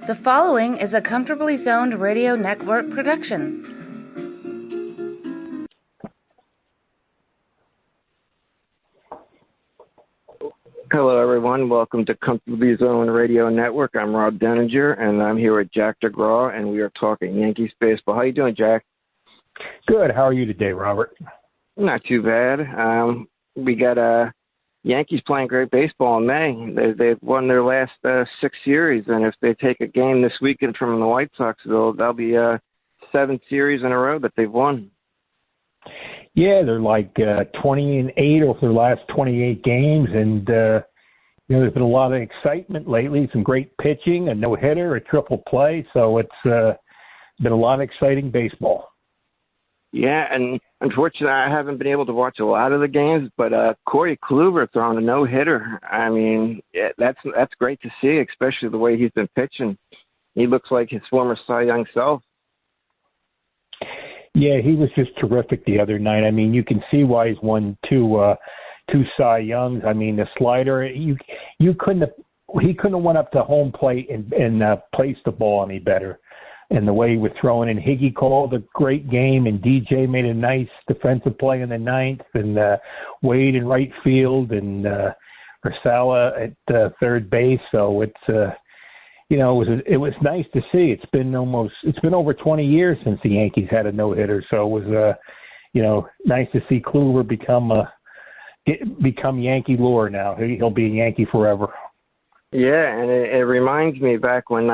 The following is a Comfortably Zoned Radio Network production. Hello, everyone. Welcome to Comfortably Zoned Radio Network. I'm Rob Deininger, and I'm here with Jack Degraw, and we are talking Yankees baseball. How you doing, Jack? Good. How are you today, Robert? Not too bad. We got Yankees playing great baseball in May. They've won their last 6 series, and if they take a game this weekend from the White Sox, that'll be 7 series in a row that they've won. Yeah, they're like 20-8 over their last 28 games, and there's been a lot of excitement lately. Some great pitching, a no-hitter, a triple play, so it's been a lot of exciting baseball. Yeah, and unfortunately, I haven't been able to watch a lot of the games, but Corey Kluber throwing a no-hitter. I mean, that's great to see, especially the way he's been pitching. He looks like his former Cy Young self. Yeah, he was just terrific the other night. I mean, you can see why he's won two Cy Youngs. I mean, the slider, he couldn't have went up to home plate and placed the ball any better. And the way he was throwing in, Higgy called a great game, and DJ made a nice defensive play in the ninth, and Wade in right field, and Ursala at third base. So it's it was nice to see. It's been over 20 years since the Yankees had a no-hitter. So it was nice to see Kluber become Yankee lore now. He'll be a Yankee forever. Yeah, and it reminds me back when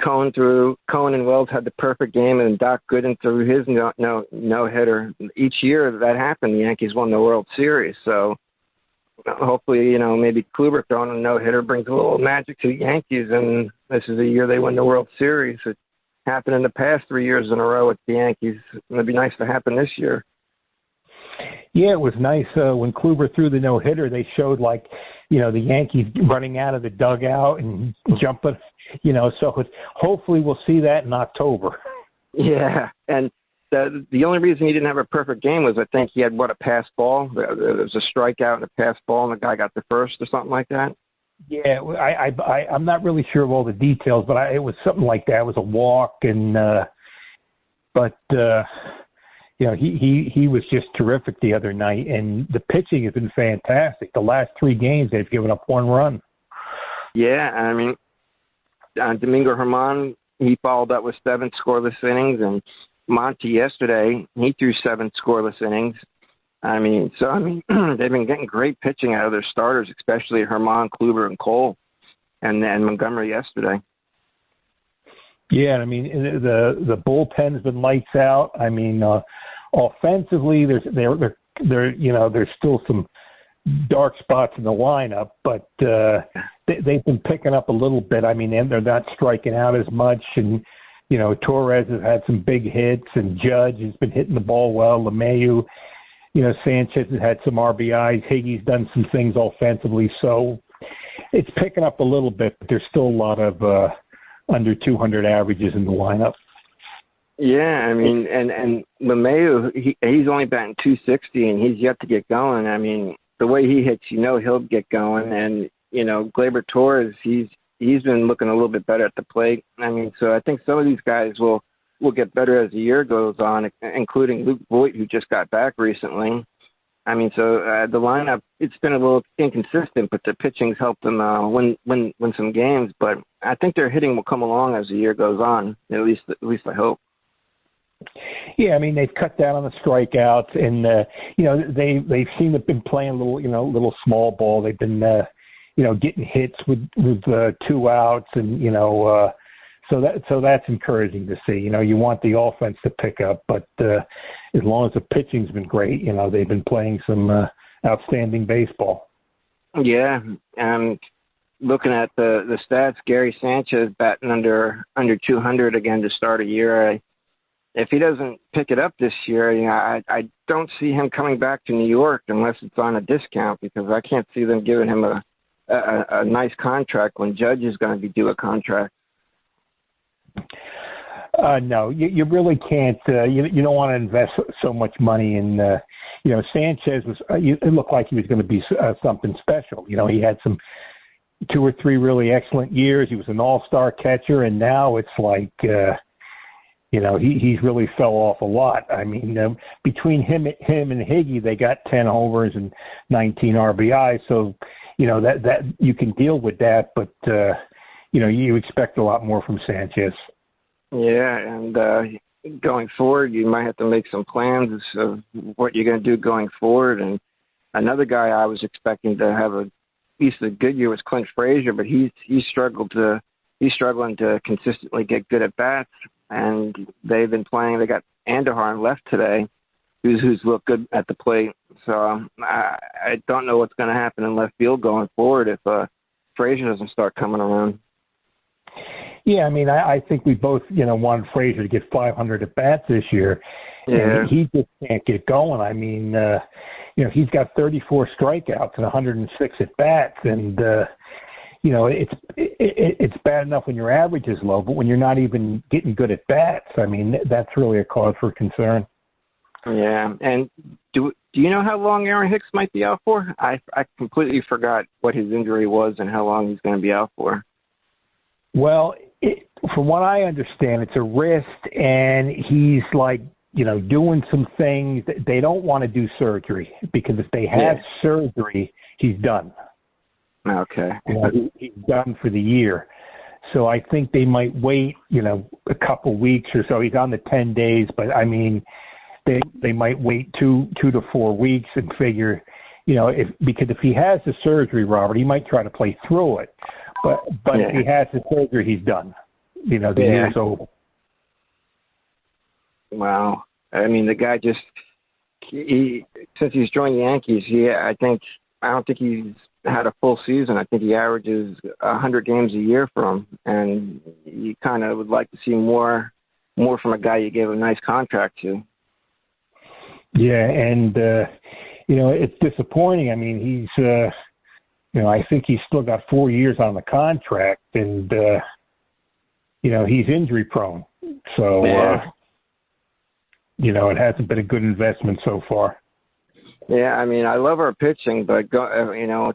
Cohen and Wells had the perfect game, and Doc Gooden threw his no-hitter. Each year that happened, the Yankees won the World Series. So hopefully, maybe Kluber throwing a no-hitter brings a little magic to the Yankees, and this is the year they win the World Series. It happened in the past 3 years in a row with the Yankees. It'd be nice to happen this year. Yeah, it was nice when Kluber threw the no-hitter. They showed the Yankees running out of the dugout and jumping, so hopefully we'll see that in October. Yeah, and the only reason he didn't have a perfect game was I think he had, a pass ball? There was a strikeout and a pass ball, and the guy got the first or something like that? Yeah, I'm not really sure of all the details, but it was something like that. It was a walk, and he was just terrific the other night, and the pitching has been fantastic. The last 3 games, they've given up 1 run. Yeah, I mean, Domingo Germán, he followed up with 7 scoreless innings, and Monty yesterday, he threw 7 scoreless innings. They've been getting great pitching out of their starters, especially Germán, Kluber, and Cole, and Montgomery yesterday. Yeah, I mean, the bullpen's been lights out. I mean, offensively, there's still some dark spots in the lineup, but they've been picking up a little bit. I mean, they're not striking out as much, and Torres has had some big hits, and Judge has been hitting the ball well. LeMahieu, Sanchez has had some RBIs. Higgy's done some things offensively, so it's picking up a little bit, but there's still a lot of under 200 averages in the lineup. Yeah, I mean, and LeMahieu, he's only batting .260, and he's yet to get going. I mean, the way he hits, he'll get going. And, Gleyber Torres, he's been looking a little bit better at the plate. I mean, so I think some of these guys will get better as the year goes on, including Luke Voight, who just got back recently. I mean, so the lineup, it's been a little inconsistent, but the pitching's helped them win some games. But I think their hitting will come along as the year goes on. At least I hope. Yeah, I mean, they've cut down on the strikeouts, and they seem to have been playing a little small ball. They've been getting hits with 2 outs, and so that's encouraging to see. You want the offense to pick up, but as long as the pitching's been great, they've been playing some outstanding baseball. Yeah, and looking at the stats, Gary Sanchez batting under 200 again to start a year. If he doesn't pick it up this year, I don't see him coming back to New York unless it's on a discount, because I can't see them giving him a nice contract when Judge is going to be due a contract. No, you really can't. You don't want to invest so much money in. Sanchez was. It looked like he was going to be something special. He had some 2 or 3 really excellent years. He was an all-star catcher, and now it's like, he's really fell off a lot. I mean, between him and Higgy, they got 10 homers and 19 RBI. So, that you can deal with that, but you expect a lot more from Sanchez. Yeah, and going forward, you might have to make some plans of what you're going to do going forward. And another guy I was expecting to have at least a good year was Clinch Frazier, but he's struggling to consistently get good at bats. And they've been playing. They got Andujar left today, who's looked good at the plate. So I don't know what's going to happen in left field going forward if Frazier doesn't start coming around. Yeah, I mean, I think we both, wanted Frazier to get 500 at bats this year. Yeah. And he just can't get going. I mean, he's got 34 strikeouts and 106 at bats, and it's bad enough when your average is low, but when you're not even getting good at bats, I mean, that's really a cause for concern. Yeah, and do you know how long Aaron Hicks might be out for? I completely forgot what his injury was and how long he's going to be out for. Well, from what I understand, it's a wrist, and he's doing some things. They don't want to do surgery because if they have surgery, he's done. Okay. He's done for the year. So I think they might wait, a couple weeks or so. He's on the 10 days, but I mean, they might wait 2 to 4 weeks and figure, because if he has the surgery, Robert, he might try to play through it. But if he has the surgery, he's done. The year's over. Wow. I mean, the guy since he's joined the Yankees, I don't think he's had a full season. I think he averages 100 games a year for him, and you kind of would like to see more from a guy you gave a nice contract to. Yeah, and it's disappointing. I mean, he's I think he's still got 4 years on the contract, and he's injury prone. So it hasn't been a good investment so far. Yeah, I mean, I love our pitching, but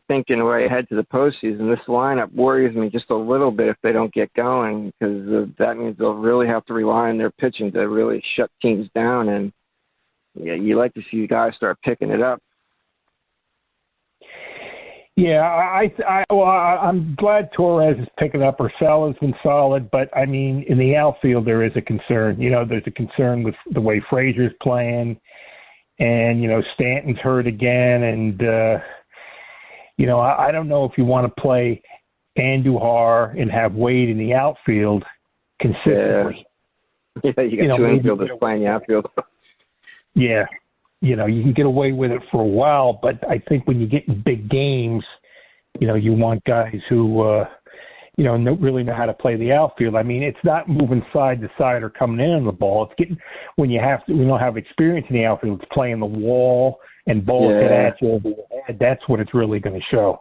thinking way ahead to the postseason, this lineup worries me just a little bit if they don't get going, because that means they'll really have to rely on their pitching to really shut teams down. And you like to see you guys start picking it up. Yeah, I'm glad Torres is picking up. Urshela's been solid, but I mean, in the outfield there is a concern. There's a concern with the way Frazier's playing. And, Stanton's hurt again. And, I don't know if you want to play Andujar and have Wade in the outfield consistently. Yeah, you got two infielders playing the outfield. Yeah. You can get away with it for a while, but I think when you get in big games, you want guys who, really know how to play the outfield. I mean, it's not moving side to side or coming in on the ball. It's getting when you don't have experience in the outfield. It's playing the wall and balls get at you over your head. That's what it's really going to show.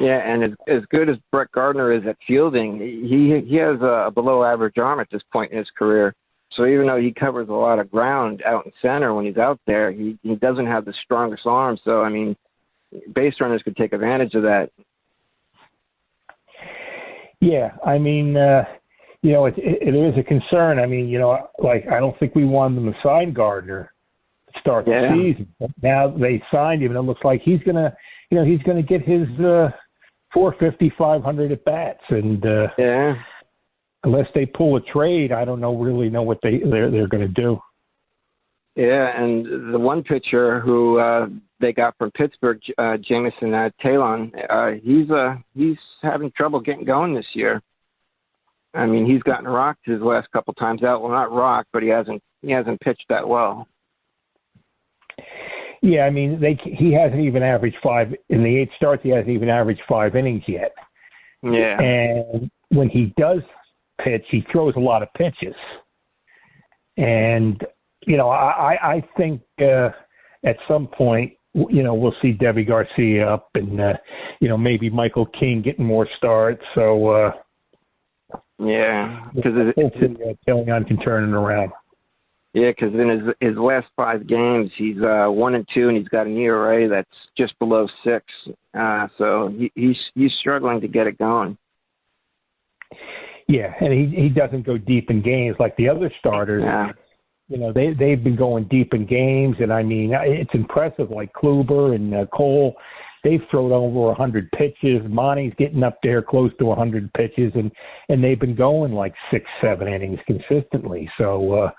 Yeah, and as good as Brett Gardner is at fielding, he has a below-average arm at this point in his career. So even though he covers a lot of ground out in center when he's out there, he doesn't have the strongest arm. So, I mean, base runners could take advantage of that. Yeah, I mean, it is a concern. I mean, I don't think we wanted them to sign Gardner to start the season. But now they signed him, and it looks like he's gonna get his 450, 500 at bats, and unless they pull a trade, I don't really know what they're going to do. Yeah, and the one pitcher who they got from Pittsburgh, Jameson Talon, he's having trouble getting going this year. I mean, he's gotten rocked his last couple times out. Well, not rocked, but he hasn't pitched that well. Yeah, I mean, he hasn't even averaged 5 in the 8 starts. He hasn't even averaged 5 innings yet. Yeah, and when he does pitch, he throws a lot of pitches, and I think at some point, we'll see Debbie Garcia up and, maybe Michael King getting more starts. So, because Tillion can turn it around. Yeah, because in his last 5 games, he's 1-2, and he's got an ERA that's just below 6. So he's struggling to get it going. Yeah, and he doesn't go deep in games like the other starters. Yeah. They've been going deep in games, and I mean it's impressive. Like Kluber and Cole, they've thrown over 100 pitches. Monty's getting up there close to 100 pitches, and they've been going like 6-7 innings consistently. So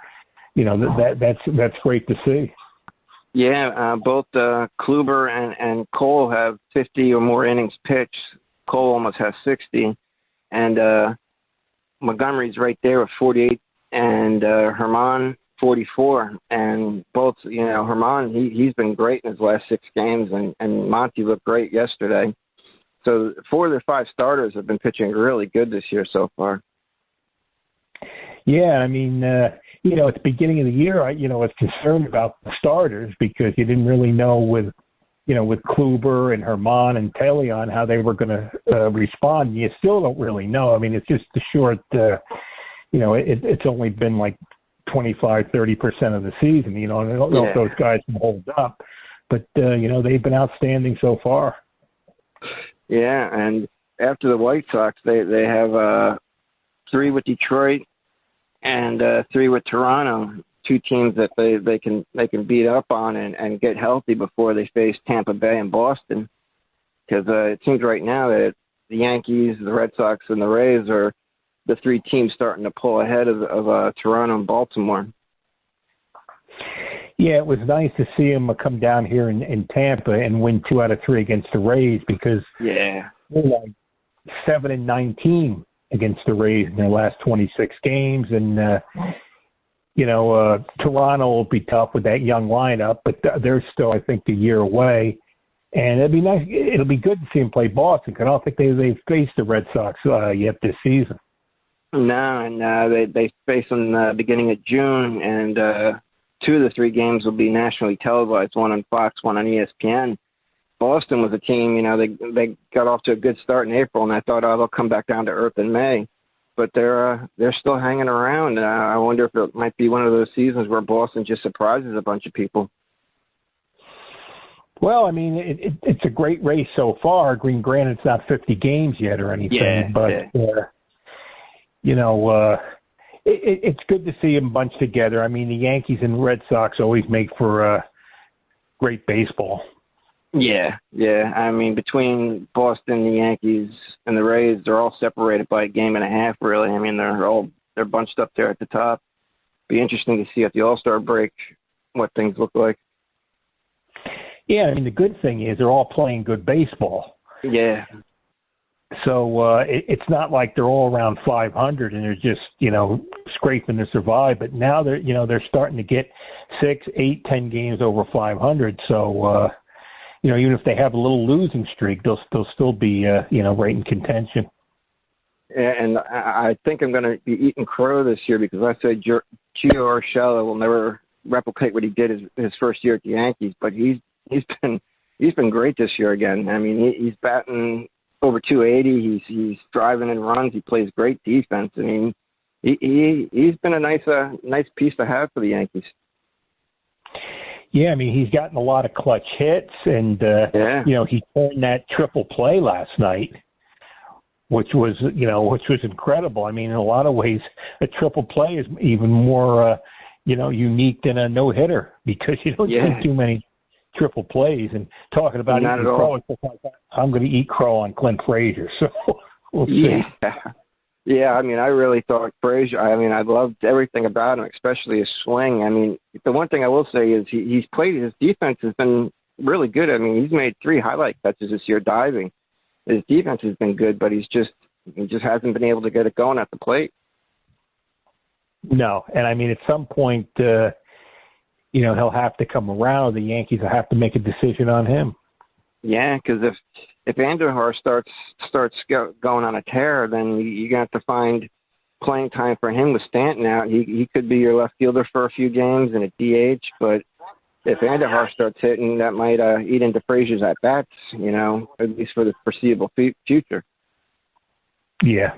that's great to see. Yeah, both Kluber and Cole have 50 or more innings pitched. Cole almost has 60, and Montgomery's right there with 48, and Germán 44. And both, Germán, he's been great in his last 6 games, and Monty looked great yesterday. So 4 of their 5 starters have been pitching really good this year so far. Yeah, I mean, at the beginning of the year, I was concerned about the starters because you didn't really know with Kluber and Germán and Talion how they were going to respond. You still don't really know. I mean, it's just a short, it's only been like 25-30% of the season. I don't know if those guys can hold up, but they've been outstanding so far. Yeah, and after the White Sox, they have 3 with Detroit and 3 with Toronto. 2 teams that they can beat up on and get healthy before they face Tampa Bay and Boston. Because it seems right now that the Yankees, the Red Sox, and the Rays are the 3 teams starting to pull ahead of Toronto and Baltimore. Yeah, it was nice to see them come down here in Tampa and win 2 out of 3 against the Rays because they're like 7-19 against the Rays in their last 26 games, and Toronto will be tough with that young lineup, but they're still, I think, a year away. And it'll be nice. It'll be good to see them play Boston because I don't think they've faced the Red Sox yet this season. No, and they face them beginning of June, and 2 of the 3 games will be nationally televised, 1 on Fox, 1 on ESPN. Boston was a team, they got off to a good start in April, and I thought, they'll come back down to earth in May. But they're still hanging around. I wonder if it might be one of those seasons where Boston just surprises a bunch of people. Well, I mean, it's a great race so far. Granted, it's not 50 games yet or anything, but it's good to see them bunched together. I mean, the Yankees and Red Sox always make for great baseball. Yeah. I mean, between Boston, the Yankees, and the Rays, they're all separated by a game and a half, really. I mean, they're bunched up there at the top. Be interesting to see at the All-Star break what things look like. Yeah, I mean, the good thing is they're all playing good baseball. Yeah. So it's not like they're all around 500 and they're just, scraping to survive. But now they're starting to get 6, 8, 10 games over 500. So, even if they have a little losing streak, they'll still be, right in contention. And I think I'm going to be eating crow this year because I said Gio Urshela will never replicate what he did his first year at the Yankees, but he's been great this year again. I mean, he's batting over 280. He's driving in runs. He plays great defense. I mean, he's been a nice piece to have for the Yankees. Yeah, I mean, he's gotten a lot of clutch hits, and he turned that triple play last night, which was incredible. I mean, in a lot of ways, a triple play is even more, unique than a no hitter because you don't see too many triple plays. And talking about eating crow, I'm going to eat crow on Clinch Frazier. So we'll see. Yeah, I mean, I really thought Frazier, I loved everything about him, especially his swing. I mean, the one thing I will say is he's played, his defense has been really good. I mean, he's made 3 highlight catches this year diving. His defense has been good, but he just hasn't been able to get it going at the plate. No, and I mean, at some point, he'll have to come around. The Yankees will have to make a decision on him. Yeah, because if Andujar starts going on a tear, then you're going to have to find playing time for him with Stanton out. He could be your left fielder for a few games and a DH, but if Andujar starts hitting, that might eat into Frazier's at-bats, at least for the foreseeable future. Yeah.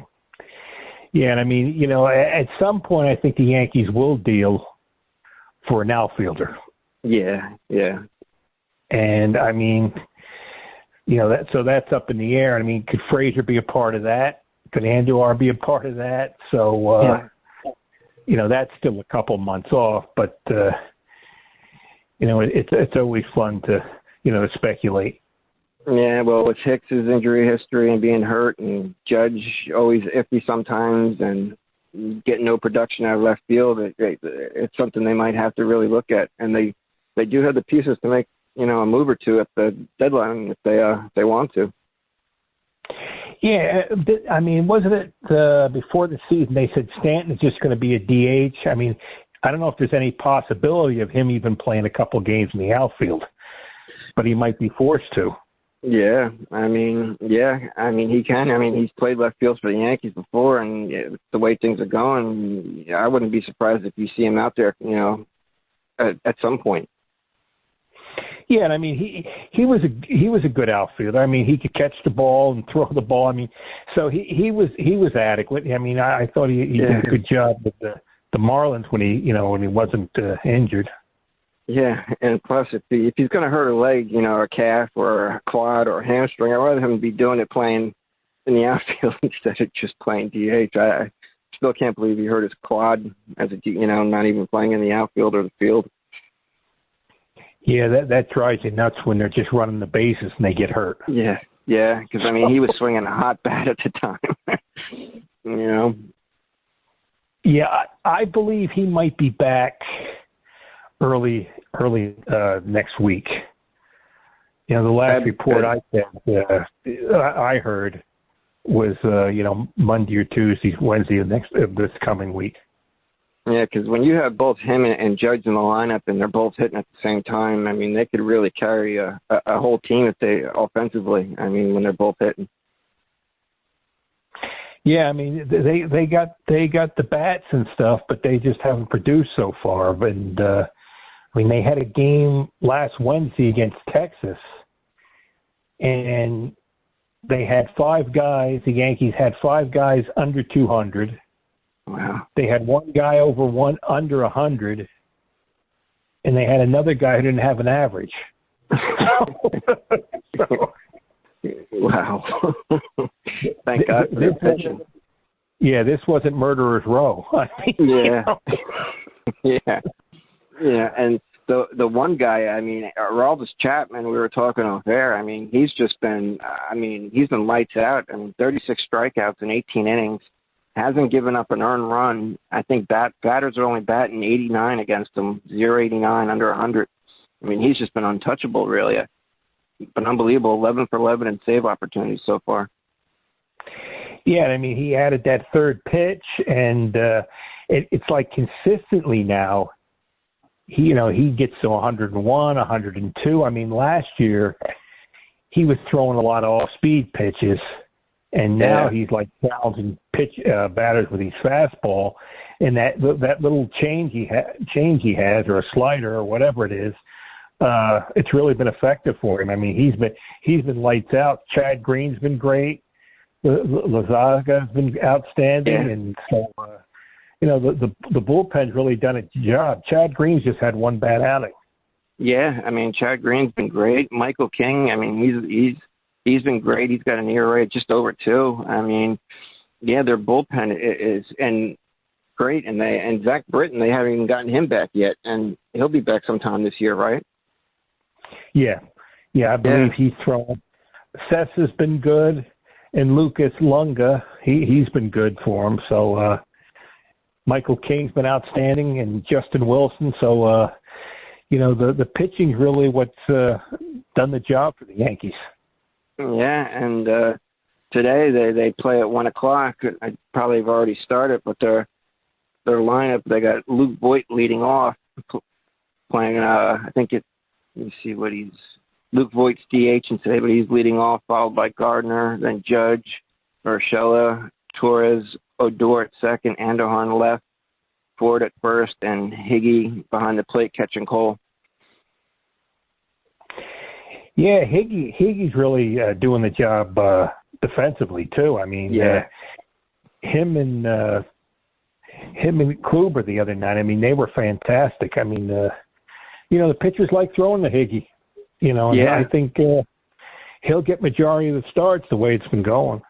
Yeah, and I mean, at some point I think the Yankees will deal for an outfielder. Yeah. And I mean, that's up in the air. I mean, could Frazier be a part of that? Could Andujar be a part of that? So, that's still a couple months off, but it's always fun to speculate. Yeah, well, with Hicks' injury history and being hurt, and Judge always iffy sometimes, and getting no production out of left field, it's something they might have to really look at. And they do have the pieces to make a move or two at the deadline if they want to. Yeah, I mean, wasn't it before the season they said Stanton is just going to be a DH? I mean, I don't know if there's any possibility of him even playing a couple games in the outfield, but he might be forced to. Yeah, I mean, he can. I mean, he's played left field for the Yankees before, and the way things are going, I wouldn't be surprised if you see him out there, at some point. Yeah, and I mean, he was a good outfielder. I mean, he could catch the ball and throw the ball. I mean, so he was adequate. I mean, I thought he did a good job with the Marlins when he wasn't injured. Yeah, and plus if he's going to hurt a leg, a calf or a quad or a hamstring, I'd rather him be doing it playing in the outfield instead of just playing DH. I still can't believe he hurt his quad as not even playing in the outfield or the field. Yeah, that drives you nuts when they're just running the bases and they get hurt. Yeah, because I mean he was swinging a hot bat at the time. Yeah, I believe he might be back early next week. The last report I heard was Monday or Tuesday, Wednesday of this coming week. Yeah, because when you have both him and Judge in the lineup and they're both hitting at the same time, I mean they could really carry a whole team if they offensively. I mean when they're both hitting. Yeah, I mean they got the bats and stuff, but they just haven't produced so far. And I mean they had a game last Wednesday against Texas, and they had 5 guys. The Yankees had 5 guys under 200. Wow. They had one guy under 100, and they had another guy who didn't have an average. Wow. Thank God for their pitching. Yeah, this wasn't Murderer's Row. I mean, Yeah, and the one guy, I mean, Aroldis Chapman, we were talking off air, I mean, he's been lights out. I mean, 36 strikeouts in 18 innings. Hasn't given up an earned run. I think batters are only batting 89 against him, 0.89 under 100. I mean, he's just been untouchable, really. Been unbelievable, 11 for 11 in save opportunities so far. Yeah, I mean, he added that third pitch, and it's like consistently now, he gets to 101, 102. I mean, last year he was throwing a lot of off-speed pitches, and now he's like challenging batters with his fastball, and that little change he has, or a slider, or whatever it is, it's really been effective for him. I mean, he's been lights out. Chad Green's been great. Lazaga's been outstanding, and so the bullpen's really done its job. Chad Green's just had one bad outing. Yeah, I mean, Chad Green's been great. Michael King, I mean, he's been great. He's got an ERA just over 2. I mean, their bullpen is and great, and Zach Britton, they haven't even gotten him back yet, and he'll be back sometime this year, right? Yeah, I believe he's thrown. Sess has been good, and Lucas Lunga, he's been good for him. So Michael King's been outstanding, and Justin Wilson. So the pitching's really what's done the job for the Yankees. Yeah, and today they play at 1:00. I probably have already started, but their lineup, they got Luke Voight leading off, playing. I think let me see what Luke Voigt's DH today, but he's leading off, followed by Gardner, then Judge, Urshela, Torres, Odor at second, Andujar left, Ford at first, and Higgy behind the plate catching Cole. Yeah, Higgy's really doing the job defensively too. I mean, him and him and Kluber the other night. I mean, they were fantastic. I mean, the pitchers like throwing the Higgy. And I think he'll get majority of the starts the way it's been going.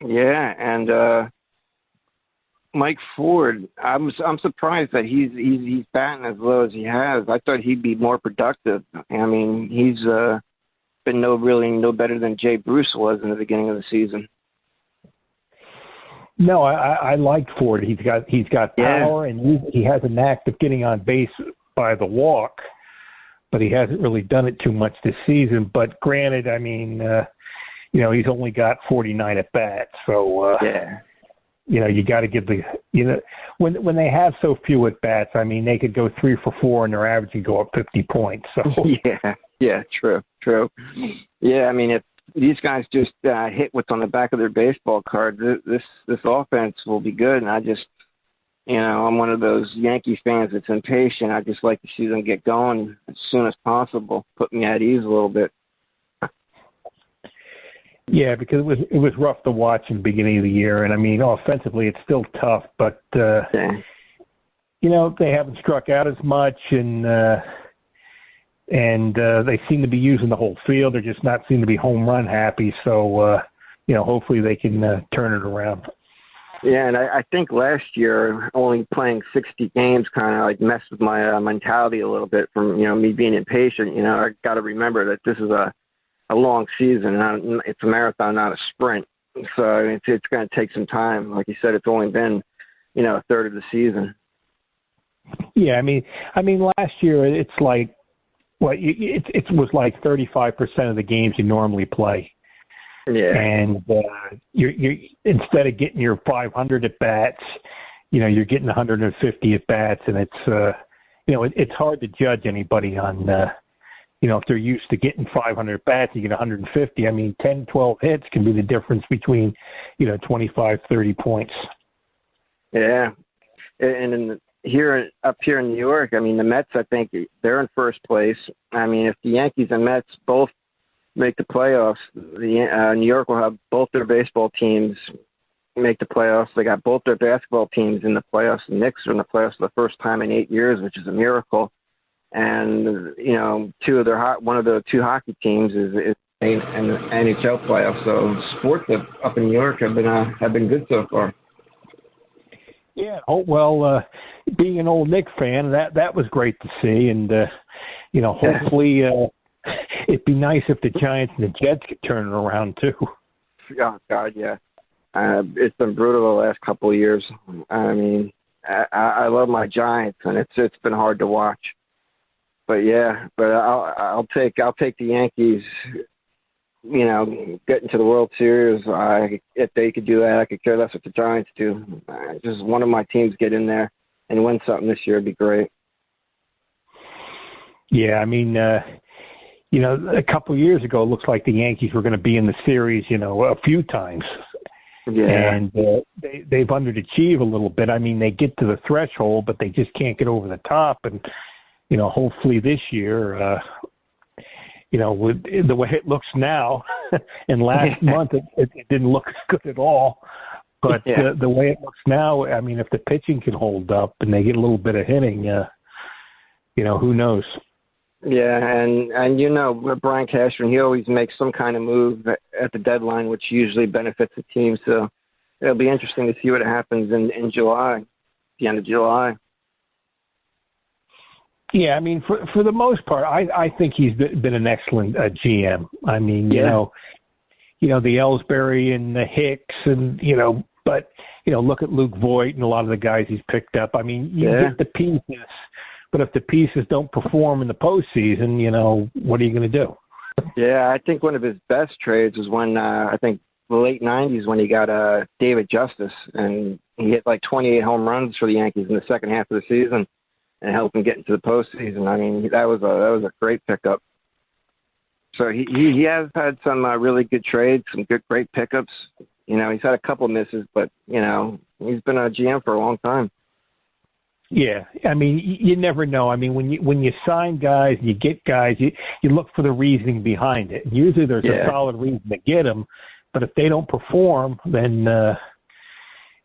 Yeah, and Mike Ford, I'm surprised that he's batting as low as he has. I thought he'd be more productive. I mean, he's been no better than Jay Bruce was in the beginning of the season. No, I like Ford. He's got power, and he has a knack of getting on base by the walk, but he hasn't really done it too much this season. But granted, I mean, he's only got 49 at bats, so you got to give when they have so few at bats. I mean, they could go 3 for 4, and their average could go up 50 points. So true. Yeah, I mean, if these guys just hit what's on the back of their baseball card, this offense will be good. And I just, I'm one of those Yankee fans that's impatient. I just like to see them get going as soon as possible, put me at ease a little bit. Yeah, because it was rough to watch in the beginning of the year, and I mean, offensively it's still tough, but they haven't struck out as much, and they seem to be using the whole field. They're just not seem to be home run happy. So hopefully they can turn it around. Yeah, and I think last year only playing 60 games kind of like messed with my mentality a little bit from me being impatient. I got to remember that this is a long season. It's a marathon, not a sprint. So it's going to take some time. Like you said, it's only been, a third of the season. Yeah, I mean, last year it's like, it was like 35% of the games you normally play. Yeah. And you instead of getting your 500 at bats, you're getting 150 at bats, and it's it's hard to judge anybody on. If they're used to getting 500 bats, you get 150. I mean, 10, 12 hits can be the difference between, 25, 30 points. Yeah. And up here in New York, I mean, the Mets, I think they're in first place. I mean, if the Yankees and Mets both make the playoffs, New York will have both their baseball teams make the playoffs. They got both their basketball teams in the playoffs. The Knicks are in the playoffs for the first time in 8 years, which is a miracle. And one of the two hockey teams is in the NHL playoffs. So sports up in New York have been good so far. Yeah. Oh well, being an old Knicks fan, that was great to see, and hopefully it'd be nice if the Giants and the Jets could turn it around too. Oh God, yeah. It's been brutal the last couple of years. I mean, I love my Giants, and it's been hard to watch. But I'll take the Yankees, getting to the World Series. If they could do that, I could care less what the Giants do. Just one of my teams get in there and win something this year would be great. Yeah, I mean, a couple of years ago, it looks like the Yankees were going to be in the series, a few times. Yeah. And they've underachieved a little bit. I mean, they get to the threshold, but they just can't get over the top. And hopefully this year, with the way it looks now, and last month it didn't look as good at all. But the way it looks now, I mean, if the pitching can hold up and they get a little bit of hitting, who knows? Yeah, and Brian Cashman, he always makes some kind of move at the deadline, which usually benefits the team. So it'll be interesting to see what happens in July, the end of July. Yeah, I mean, for the most part, I think he's been an excellent GM. I mean, the Ellsbury and the Hicks and, but, look at Luke Voight and a lot of the guys he's picked up. I mean, you get the pieces, but if the pieces don't perform in the postseason, what are you going to do? Yeah, I think one of his best trades was when, I think the late 90s when he got David Justice, and he hit like 28 home runs for the Yankees in the second half of the season. And help him get into the postseason. I mean, that was a great pickup. So he has had some really good trades, some great pickups. He's had a couple misses, but he's been a GM for a long time. Yeah, I mean, you never know. I mean, when you sign guys, you get guys, you look for the reasoning behind it. And usually there's a solid reason to get them, but if they don't perform, then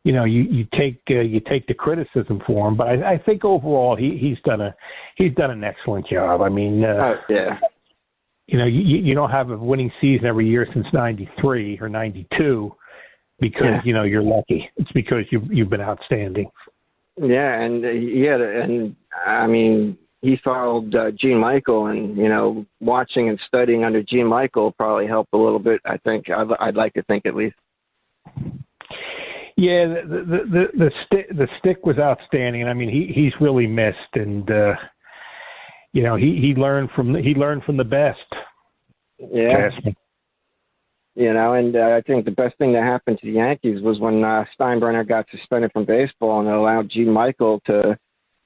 you take the criticism for him, but I think overall he's done an excellent job. I mean, yeah. You don't have a winning season every year since '93 or '92 because you're lucky. It's because you've been outstanding. Yeah, and I mean, he followed Gene Michael, and watching and studying under Gene Michael probably helped a little bit. I think I'd like to think at least. Yeah, the stick was outstanding. I mean, he's really missed, and he learned from the best. Yeah. And I think the best thing that happened to the Yankees was when Steinbrenner got suspended from baseball, and it allowed Gene Michael to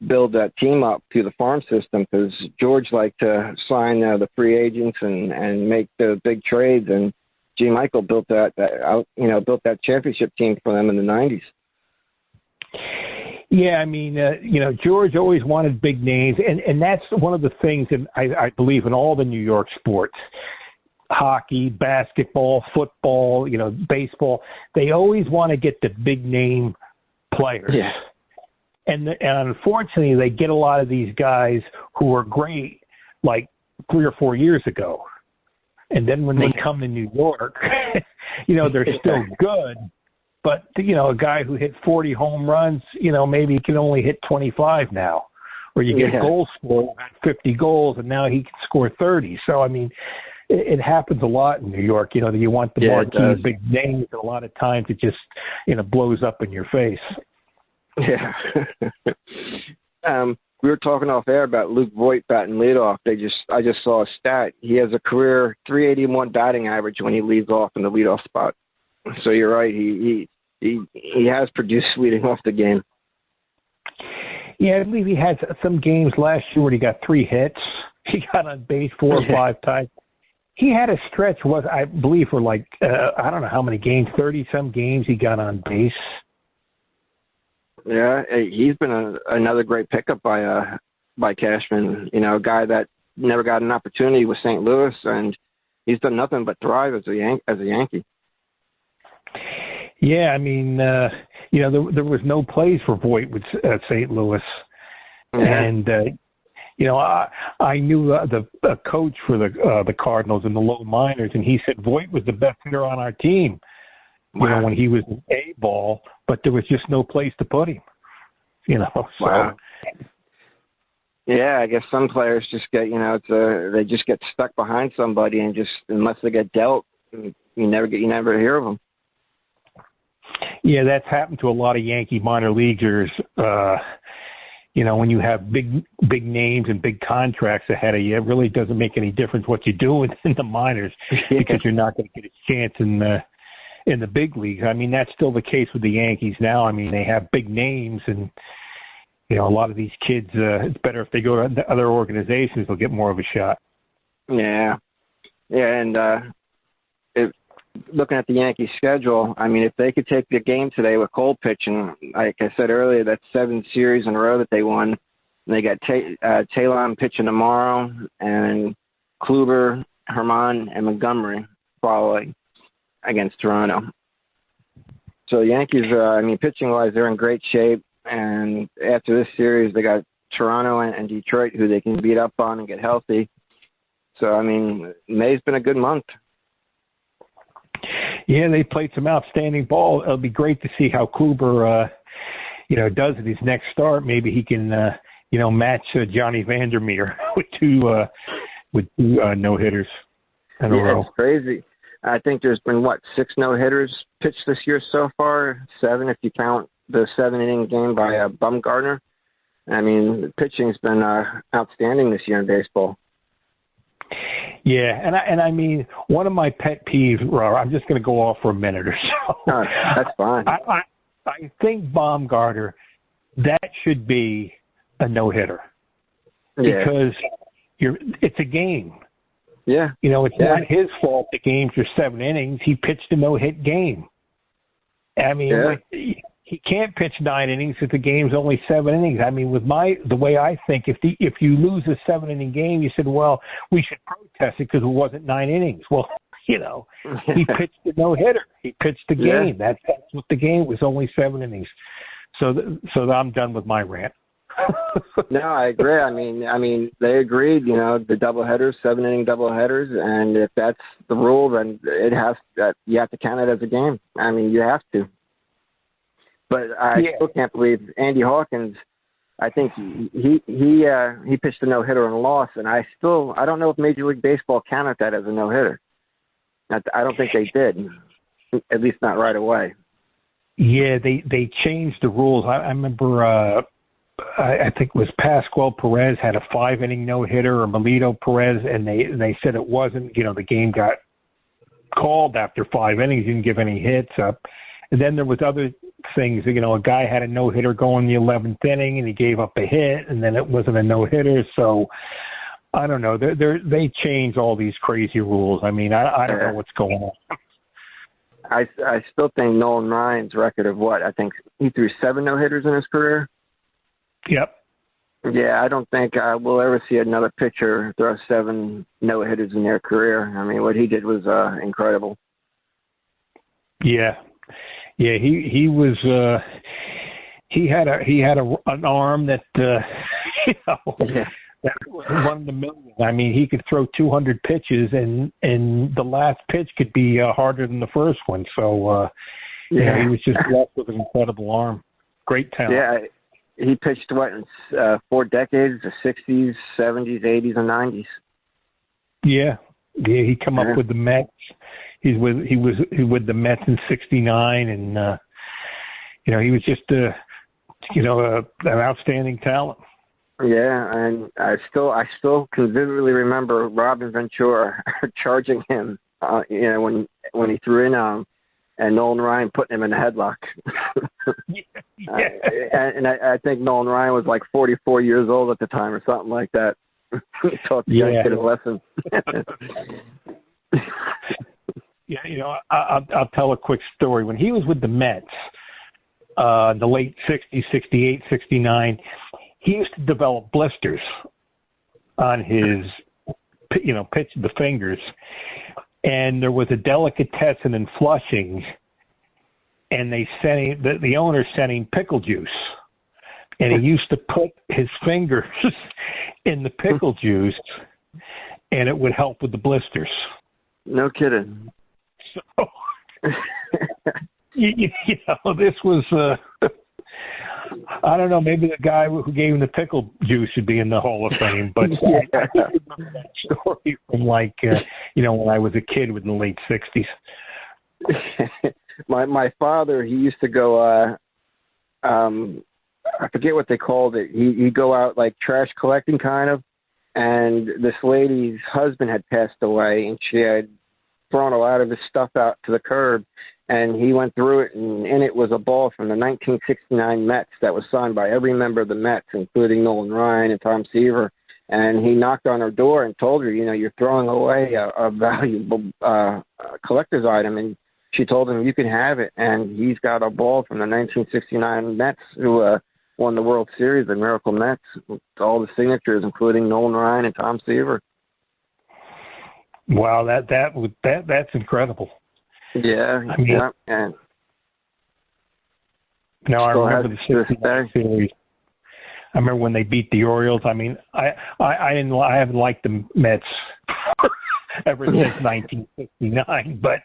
build that team up through the farm system, because George liked to sign the free agents and make the big trades, and Gene Michael built that championship team for them in the '90s. Yeah, I mean, George always wanted big names, and that's one of the things that I believe in all the New York sports. Hockey, basketball, football, baseball. They always want to get the big name players. Yeah. And unfortunately, they get a lot of these guys who were great like 3 or 4 years ago. And then when they come to New York, they're still good. But, a guy who hit 40 home runs, maybe he can only hit 25 now. Or you get a goal scorer, 50 goals, and now he can score 30. So, I mean, it happens a lot in New York, that you want the marquee big names, and a lot of times it just, blows up in your face. Yeah. We were talking off air about Luke Voight batting leadoff. I just saw a stat. He has a career .381 batting average when he leads off in the leadoff spot. So you're right. He has produced leading off the game. Yeah, I believe he had some games last year where he got 3 hits. He got on base 4 or 5 times. He had a stretch, I believe, for I don't know how many games, 30-some games he got on base. Yeah, he's been another great pickup by Cashman. A guy that never got an opportunity with St. Louis, and he's done nothing but thrive as a Yankee. Yeah, I mean, there was no plays for Voight with St. Louis, and I knew the coach for the Cardinals in the low minors, and he said Voight was the best hitter on our team. Wow. When he was in A-ball, but there was just no place to put him. So. Wow. Yeah, I guess some players just get, they just get stuck behind somebody, and just unless they get dealt, you never hear of them. Yeah, that's happened to a lot of Yankee minor leaguers. When you have big names and big contracts ahead of you, it really doesn't make any difference what you do in the minors because you're not going to get a chance in the big leagues. I mean, that's still the case with the Yankees now. I mean, they have big names, and a lot of these kids. It's better if they go to other organizations; they'll get more of a shot. Yeah, and looking at the Yankees' schedule, I mean, if they could take the game today with Cole pitching, like I said earlier, that's 7 series in a row that they won. And they got Talon pitching tomorrow, and Kluber, Germán, and Montgomery following against Toronto. So the Yankees, pitching-wise, they're in great shape. And after this series, they got Toronto and Detroit, who they can beat up on and get healthy. So, I mean, May's been a good month. Yeah, they played some outstanding ball. It'll be great to see how Kluber, does at his next start. Maybe he can, match Johnny Vandermeer with two no-hitters in a row. It's crazy. I think there's been, 6 no-hitters pitched this year so far? 7 if you count the 7-inning game by Bumgarner. I mean, pitching's been outstanding this year in baseball. Yeah, and I mean, one of my pet peeves, I'm just going to go off for a minute or so. Oh, that's fine. I think Baumgartner, that should be a no-hitter. Yeah. Because it's a game. Yeah. It's not his fault the games are 7 innings. He pitched a no-hit game. I mean, he can't pitch 9 innings if the game's only 7 innings. I mean, with the way I think, if you lose a 7-inning game, you said, well, we should protest it because it wasn't 9 innings. Well, You know, he pitched a no-hitter. He pitched the game. Yeah. That's what the game was, only 7 innings. So I'm done with my rant. No, I agree. I mean, they agreed. You know, the doubleheaders, 7-inning doubleheaders, and if that's the rule, then you have to count it as a game. I mean, you have to. But I still can't believe Andy Hawkins. I think he pitched a no-hitter and lost, and I don't know if Major League Baseball counted that as a no-hitter. I don't think they did, at least not right away. Yeah, they changed the rules. I remember. I think it was Pascual Perez had a 5-inning no-hitter, or Melito Perez, and they said it wasn't. You know, the game got called after 5 innings. He didn't give any hits up. And then there was other things. You know, a guy had a no-hitter go in the 11th inning, and he gave up a hit, and then it wasn't a no-hitter. So I don't know. They change all these crazy rules. I mean, I don't know what's going on. I still think Nolan Ryan's record of I think he threw 7 no-hitters in his career. Yep. Yeah, I don't think we'll ever see another pitcher throw 7 no-hitters in their career. I mean, what he did was incredible. Yeah. Yeah, he was he had an arm that you know, that was one in a million. I mean, he could throw 200 pitches, and the last pitch could be harder than the first one. So you know, he was just blessed with an incredible arm. Great talent. Yeah. He pitched in 4 decades, the 60s, 70s, 80s, and 90s. Yeah, he come up with the Mets. He was with the Mets in '69, and you know, he was just an outstanding talent. Yeah, and I still can vividly remember Robin Ventura charging him, you know, when he threw in on him. And Nolan Ryan putting him in a headlock. And I think Nolan Ryan was like 44 years old at the time or something like that. He taught the young kid a lesson. Yeah, you know, I'll tell a quick story. When he was with the Mets, the late 60s, 68, 69, he used to develop blisters on his, you know, pitch the fingers. And there was a delicatessen in Flushing, and they sent him, the owner sent him pickle juice, and he used to put his fingers in the pickle juice, and it would help with the blisters. No kidding. So, you know, this was, I don't know, maybe the guy who gave him the pickle juice should be in the Hall of Fame, but I remember that story from you know, when I was a kid in the late 60s. My father, he used to go, I forget what they called it. He'd go out like trash collecting kind of, and this lady's husband had passed away, and she had thrown a lot of his stuff out to the curb. And he went through it, and in it was a ball from the 1969 Mets that was signed by every member of the Mets, including Nolan Ryan and Tom Seaver. And he knocked on her door and told her, you know, you're throwing away a valuable collector's item. And she told him, you can have it. And he's got a ball from the 1969 Mets who won the World Series, the Miracle Mets, with all the signatures, including Nolan Ryan and Tom Seaver. Wow, that's incredible. Yeah, I mean, yeah. And no, I remember the 69 series. I remember when they beat the Orioles. I mean, I haven't liked the Mets ever since 1969, but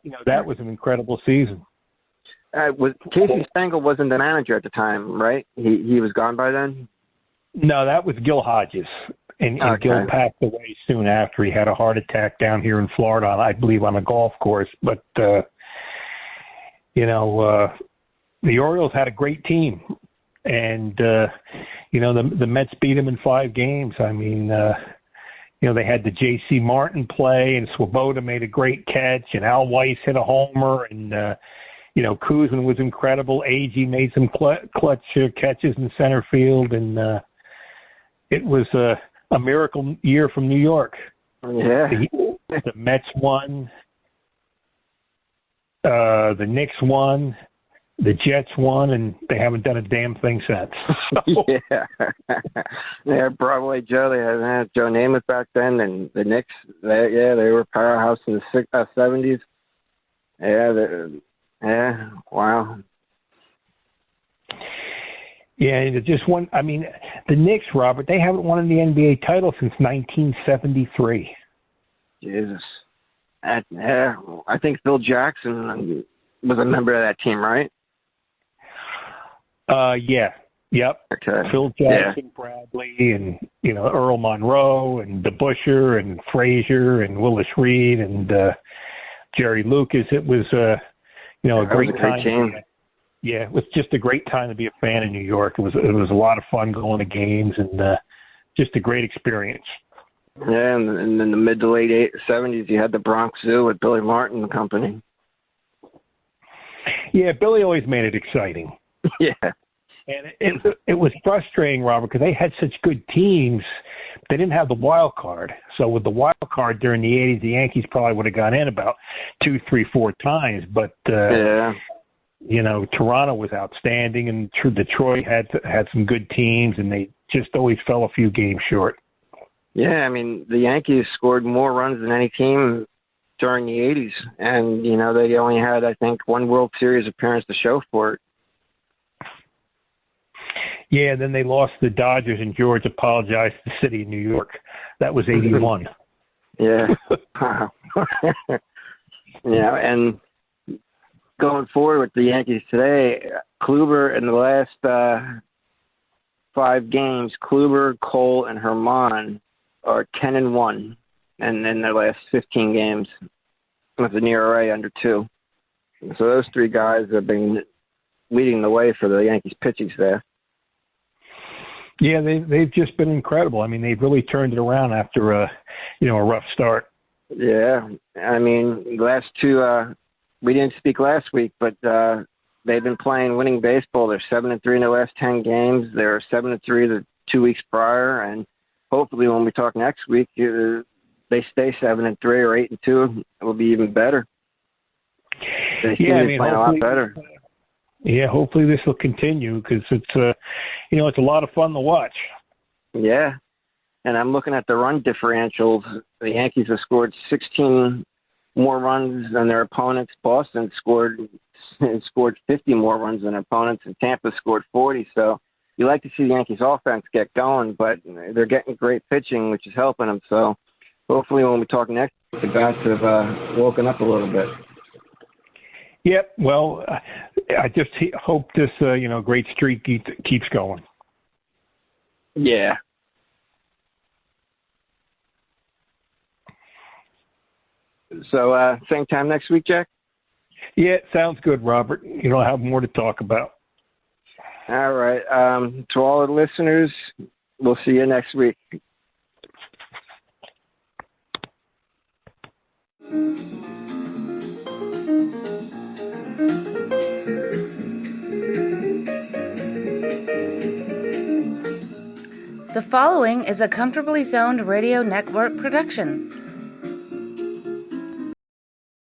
you know, that was an incredible season. Casey Stengel wasn't the manager at the time, right? He was gone by then. No, that was Gil Hodges. And Gil passed away soon after. He had a heart attack down here in Florida, I believe, on a golf course. But, you know, the Orioles had a great team. And, you know, the Mets beat them in 5 games. I mean, you know, they had the J.C. Martin play, and Swoboda made a great catch, and Al Weiss hit a homer, and, you know, Kuzman was incredible. Agee made some clutch catches in center field, and it was a miracle year from New York. Yeah. The Mets won. The Knicks won. the Jets won, and they haven't done a damn thing since. So. Yeah. They had Broadway Joe. They had Joe Namath back then, and the Knicks. They were powerhouse in the 70s. Yeah. Wow. Yeah, just one. I mean, the Knicks, Robert, they haven't won the NBA title since 1973. Jesus. I think Phil Jackson was a member of that team, right? Yeah. Yep. Okay. Phil Jackson, Bradley, and Earl Monroe, and DeBusschere, and Frazier, and Willis Reed, and Jerry Lucas. It was a great time. Yeah, it was just a great time to be a fan in New York. It was a lot of fun going to games, and just a great experience. Yeah, and in the mid to late 70s, you had the Bronx Zoo with Billy Martin and company. Yeah, Billy always made it exciting. Yeah. And it was frustrating, Robert, because they had such good teams. They didn't have the wild card. So with the wild card during the 80s, the Yankees probably would have gone in about 2, 3, 4 times. But, Toronto was outstanding, and Detroit had some good teams, and they just always fell a few games short. Yeah, I mean, the Yankees scored more runs than any team during the 80s. And, they only had, I think, one World Series appearance to show for it. Yeah, then they lost the Dodgers, and George apologized to the city of New York. That was 81. Yeah. And going forward with the Yankees today, Kluber in the last 5 games, Kluber, Cole, and Germán are 10-1, and in their last 15 games with an ERA under 2. So those 3 guys have been leading the way for the Yankees pitching staff. Yeah, they've just been incredible. I mean, they've really turned it around after a rough start. Yeah, I mean, the last 2 we didn't speak last week, but they've been playing winning baseball. They're 7-3 in their last 10 games. They're 7-3 the 2 weeks prior, and hopefully when we talk next week, they stay 7-3 or 8-2. It will be even better. They seem to be playing a lot better. Yeah, hopefully this will continue because it's it's a lot of fun to watch. Yeah, and I'm looking at the run differentials. The Yankees have scored 16 more runs than their opponents. Boston scored 50 more runs than their opponents, and Tampa scored 40. So you like to see the Yankees offense get going, but they're getting great pitching, which is helping them. So hopefully when we talk next, the guys have woken up a little bit. Yep. Well, I just hope this great streak keeps going. Yeah. So same time next week, Jack? Yeah, sounds good, Robert. I'll have more to talk about. All right. To all the listeners, we'll see you next week. The following is a Comfortably Zoned Radio Network production.